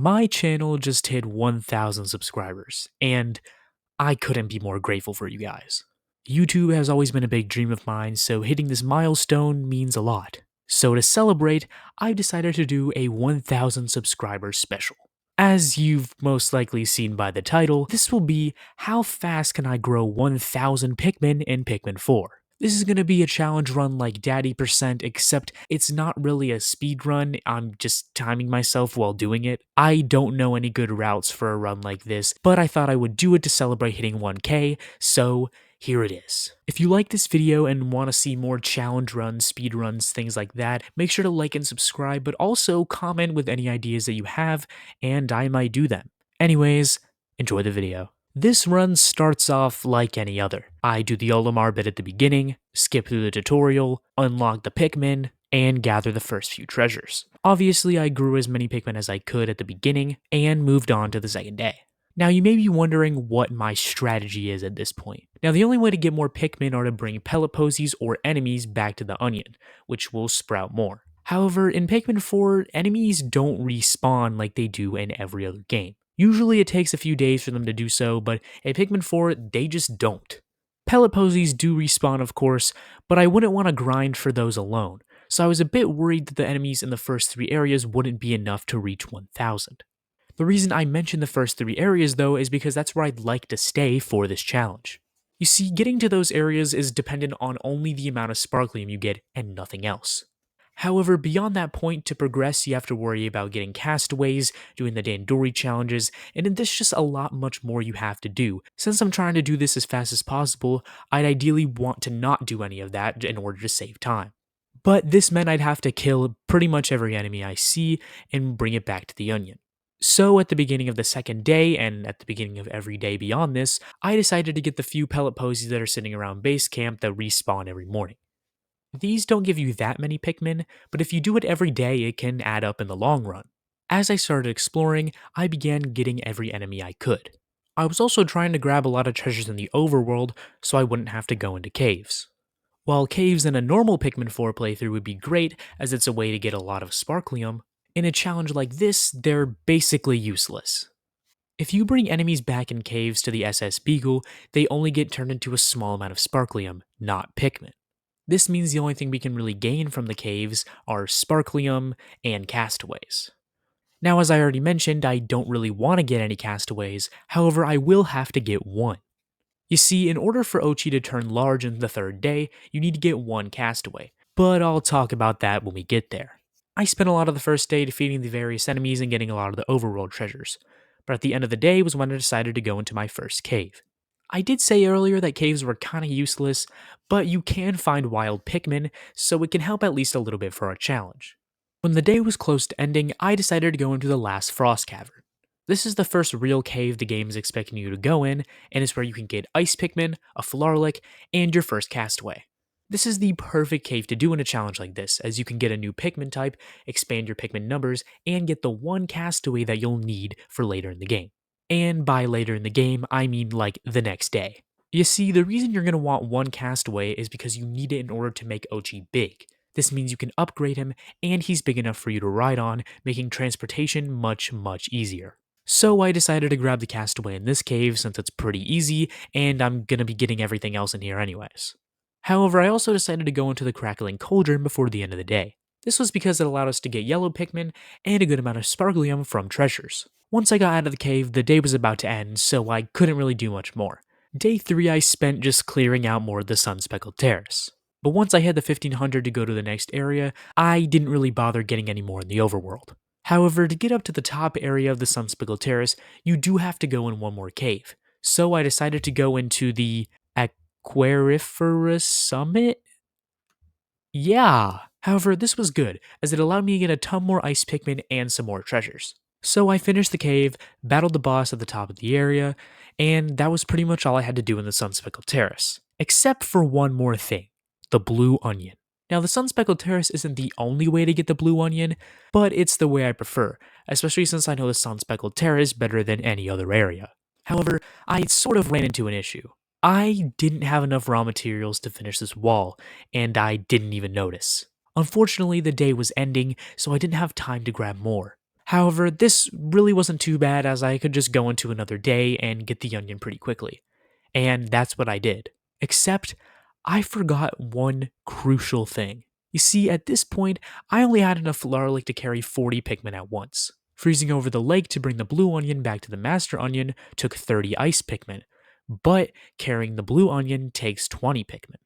My channel just hit 1,000 subscribers, and I couldn't be more grateful for you guys. YouTube has always been a big dream of mine, so hitting this milestone means a lot. So to celebrate, I've decided to do a 1,000 subscribers special. As you've most likely seen by the title, this will be how fast can I grow 1,000 Pikmin in Pikmin 4. This is going to be a challenge run like Daddy%, except it's not really a speed run, I'm just timing myself while doing it. I don't know any good routes for a run like this, but I thought I would do it to celebrate hitting 1K, so here it is. If you like this video and want to see more challenge runs, speed runs, things like that, make sure to like and subscribe, but also comment with any ideas that you have, and I might do them. Anyways, enjoy the video. This run starts off like any other. I do the Olimar bit at the beginning, skip through the tutorial, unlock the Pikmin, and gather the first few treasures. Obviously, I grew as many Pikmin as I could at the beginning, and moved on to the second day. Now, you may be wondering what my strategy is at this point. Now, the only way to get more Pikmin are to bring pellet posies or enemies back to the onion, which will sprout more. However, in Pikmin 4, enemies don't respawn like they do in every other game. Usually it takes a few days for them to do so, but in Pikmin 4, they just don't. Pellet posies do respawn, of course, but I wouldn't want to grind for those alone, so I was a bit worried that the enemies in the first 3 areas wouldn't be enough to reach 1000. The reason I mention the first 3 areas though is because that's where I'd like to stay for this challenge. You see, getting to those areas is dependent on only the amount of sparklium you get and nothing else. However, beyond that point, to progress, you have to worry about getting castaways, doing the Dandori challenges, and there's just a lot much more you have to do. Since I'm trying to do this as fast as possible, I'd ideally want to not do any of that in order to save time. But this meant I'd have to kill pretty much every enemy I see and bring it back to the onion. So at the beginning of the second day, and at the beginning of every day beyond this, I decided to get the few pellet posies that are sitting around base camp that respawn every morning. These don't give you that many Pikmin, but if you do it every day, it can add up in the long run. As I started exploring, I began getting every enemy I could. I was also trying to grab a lot of treasures in the overworld so I wouldn't have to go into caves. While caves in a normal Pikmin 4 playthrough would be great, as it's a way to get a lot of sparklium, in a challenge like this, they're basically useless. If you bring enemies back in caves to the SS Beagle, they only get turned into a small amount of sparklium, not Pikmin. This means the only thing we can really gain from the caves are sparklium and castaways. Now, as I already mentioned, I don't really want to get any castaways, however I will have to get one. You see, in order for Ochi to turn large in the third day, you need to get one castaway, but I'll talk about that when we get there. I spent a lot of the first day defeating the various enemies and getting a lot of the overworld treasures, but at the end of the day was when I decided to go into my first cave. I did say earlier that caves were kinda useless, but you can find wild Pikmin, so it can help at least a little bit for our challenge. When the day was close to ending, I decided to go into the last frost cavern. This is the first real cave the game is expecting you to go in, and it's where you can get ice Pikmin, a Flarlick, and your first castaway. This is the perfect cave to do in a challenge like this, as you can get a new Pikmin type, expand your Pikmin numbers, and get the one castaway that you'll need for later in the game. And by later in the game, I mean like the next day. You see, the reason you're going to want one castaway is because you need it in order to make Ochi big. This means you can upgrade him, and he's big enough for you to ride on, making transportation much easier. So I decided to grab the castaway in this cave since it's pretty easy, and I'm going to be getting everything else in here anyways. However, I also decided to go into the Crackling Cauldron before the end of the day. This was because it allowed us to get yellow Pikmin and a good amount of sparklium from treasures. Once I got out of the cave, the day was about to end, so I couldn't really do much more. Day 3 I spent just clearing out more of the Sun-Speckled Terrace. But once I hit the 1500 to go to the next area, I didn't really bother getting any more in the overworld. However, to get up to the top area of the Sun-Speckled Terrace, you do have to go in one more cave. So I decided to go into the Aquariferous Summit? Yeah. However, this was good, as it allowed me to get a ton more ice Pikmin and some more treasures. So I finished the cave, battled the boss at the top of the area, and that was pretty much all I had to do in the Sun-Speckled Terrace. Except for one more thing, the blue onion. Now, the Sun-Speckled Terrace isn't the only way to get the blue onion, but it's the way I prefer, especially since I know the Sun-Speckled Terrace better than any other area. However, I sort of ran into an issue. I didn't have enough raw materials to finish this wall, and I didn't even notice. Unfortunately, the day was ending, so I didn't have time to grab more. However, this really wasn't too bad as I could just go into another day and get the onion pretty quickly. And that's what I did. Except, I forgot one crucial thing. You see, at this point, I only had enough garlic to carry 40 Pikmin at once. Freezing over the lake to bring the blue onion back to the master onion took 30 ice Pikmin, but carrying the blue onion takes 20 Pikmin.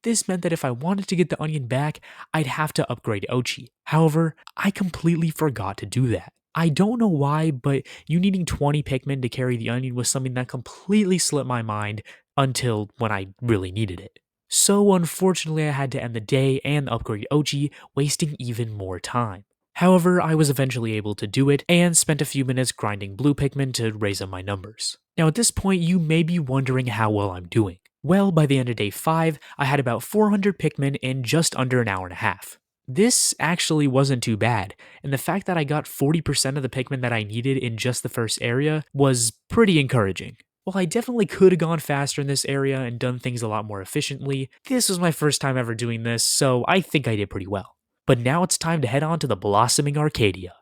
This meant that if I wanted to get the onion back, I'd have to upgrade Ochi. However, I completely forgot to do that. I don't know why, but you needing 20 Pikmin to carry the onion was something that completely slipped my mind until when I really needed it. So unfortunately, I had to end the day and upgrade Ochi, wasting even more time. However, I was eventually able to do it and spent a few minutes grinding blue Pikmin to raise up my numbers. Now at this point, you may be wondering how well I'm doing. Well, by the end of day 5, I had about 400 Pikmin in just under an hour and a half. This actually wasn't too bad, and the fact that I got 40% of the Pikmin that I needed in just the first area was pretty encouraging. While I definitely could have gone faster in this area and done things a lot more efficiently, this was my first time ever doing this, so I think I did pretty well. But now it's time to head on to the Blossoming Arcadia.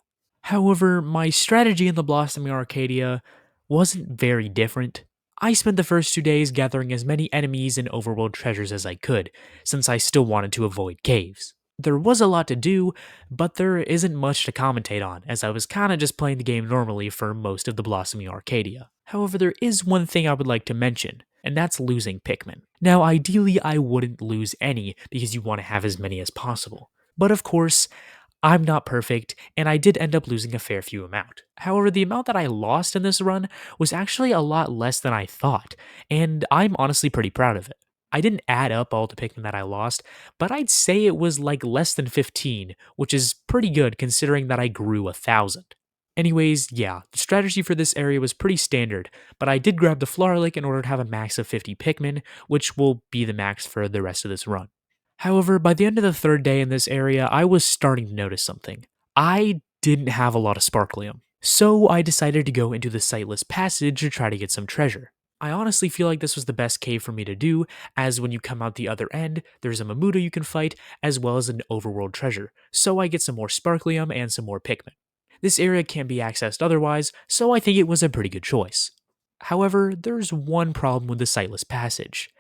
However, my strategy in the Blossoming Arcadia wasn't very different. I spent the first 2 days gathering as many enemies and overworld treasures as I could, since I still wanted to avoid caves. There was a lot to do, but there isn't much to commentate on, as I was kinda just playing the game normally for most of the Blossoming Arcadia. However, there is one thing I would like to mention, and that's losing Pikmin. Now, ideally, I wouldn't lose any, because you want to have as many as possible. But of course, I'm not perfect, and I did end up losing a fair few amount. However, the amount that I lost in this run was actually a lot less than I thought, and I'm honestly pretty proud of it. I didn't add up all the Pikmin that I lost, but I'd say it was like less than 15, which is pretty good considering that I grew 1,000. Anyways, yeah, the strategy for this area was pretty standard, but I did grab the Floralic in order to have a max of 50 Pikmin, which will be the max for the rest of this run. However, by the end of the third day in this area, I was starting to notice something. I didn't have a lot of sparklium, so I decided to go into the Sightless Passage to try to get some treasure. I honestly feel like this was the best cave for me to do, as when you come out the other end, there's a Mamuto you can fight, as well as an overworld treasure, so I get some more sparklium and some more Pikmin. This area can't be accessed otherwise, so I think it was a pretty good choice. However, there's one problem with the Sightless Passage.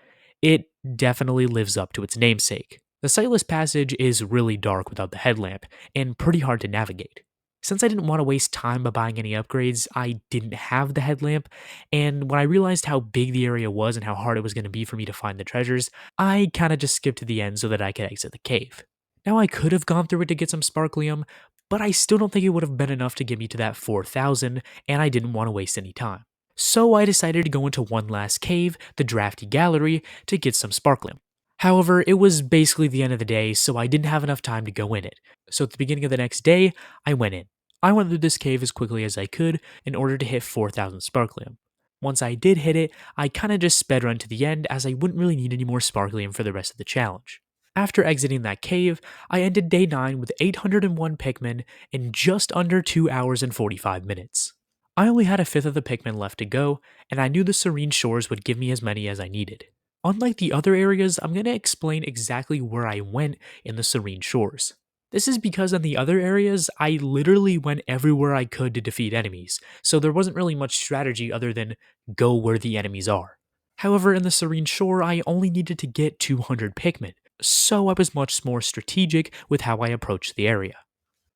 It definitely lives up to its namesake. The Sightless Passage is really dark without the headlamp, and pretty hard to navigate. Since I didn't want to waste time by buying any upgrades, I didn't have the headlamp, and when I realized how big the area was and how hard it was going to be for me to find the treasures, I kinda just skipped to the end so that I could exit the cave. Now I could have gone through it to get some sparklium, but I still don't think it would have been enough to get me to that 4,000, and I didn't want to waste any time. So I decided to go into one last cave, the Drafty Gallery, to get some sparklium. However, it was basically the end of the day, so I didn't have enough time to go in it. So at the beginning of the next day, I went in. I went through this cave as quickly as I could in order to hit 4,000 sparklium. Once I did hit it, I kinda just sped run to the end as I wouldn't really need any more sparklium for the rest of the challenge. After exiting that cave, I ended day 9 with 801 Pikmin in just under 2 hours and 45 minutes. I only had a fifth of the Pikmin left to go, and I knew the Serene Shores would give me as many as I needed. Unlike the other areas, I'm going to explain exactly where I went in the Serene Shores. This is because in the other areas, I literally went everywhere I could to defeat enemies, so there wasn't really much strategy other than go where the enemies are. However, in the Serene Shore, I only needed to get 200 Pikmin, so I was much more strategic with how I approached the area.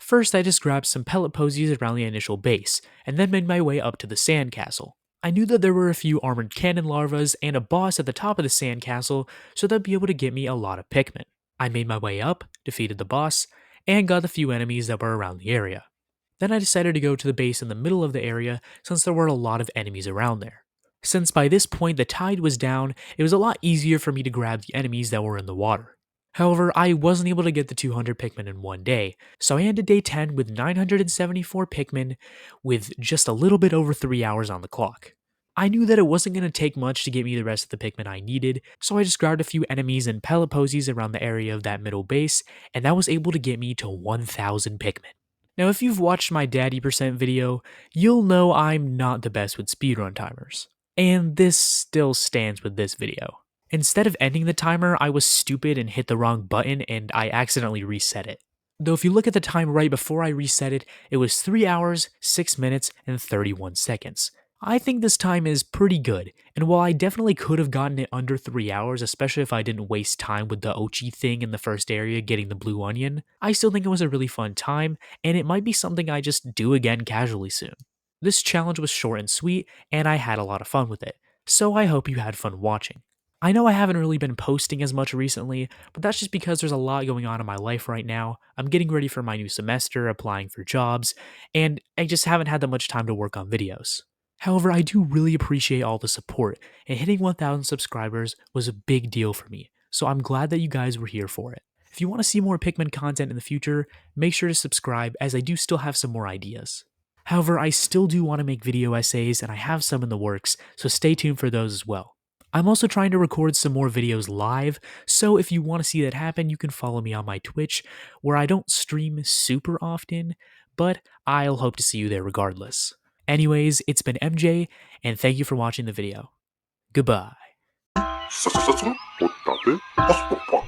First, I just grabbed some pellet posies around the initial base, and then made my way up to the sandcastle. I knew that there were a few armored cannon larvas and a boss at the top of the sandcastle, so they'd be able to get me a lot of Pikmin. I made my way up, defeated the boss, and got the few enemies that were around the area. Then I decided to go to the base in the middle of the area since there were a lot of enemies around there. Since by this point the tide was down, it was a lot easier for me to grab the enemies that were in the water. However, I wasn't able to get the 200 Pikmin in one day, so I ended day 10 with 974 Pikmin with just a little bit over 3 hours on the clock. I knew that it wasn't going to take much to get me the rest of the Pikmin I needed, so I just grabbed a few enemies and pellet posies around the area of that middle base, and that was able to get me to 1000 Pikmin. Now, if you've watched my Daddy Percent video, you'll know I'm not the best with speedrun timers. And this still stands with this video. Instead of ending the timer, I was stupid and hit the wrong button and I accidentally reset it. Though if you look at the time right before I reset it, it was 3 hours, 6 minutes, and 31 seconds. I think this time is pretty good, and while I definitely could have gotten it under 3 hours, especially if I didn't waste time with the Ochi thing in the first area getting the blue onion, I still think it was a really fun time, and it might be something I just do again casually soon. This challenge was short and sweet, and I had a lot of fun with it, so I hope you had fun watching. I know I haven't really been posting as much recently, but that's just because there's a lot going on in my life right now. I'm getting ready for my new semester, applying for jobs, and I just haven't had that much time to work on videos. However, I do really appreciate all the support, and hitting 1,000 subscribers was a big deal for me, so I'm glad that you guys were here for it. If you want to see more Pikmin content in the future, make sure to subscribe as I do still have some more ideas. However, I still do want to make video essays and I have some in the works, so stay tuned for those as well. I'm also trying to record some more videos live, so if you want to see that happen, you can follow me on my Twitch, where I don't stream super often, but I'll hope to see you there regardless. Anyways, it's been MJ, and thank you for watching the video. Goodbye. Hospital.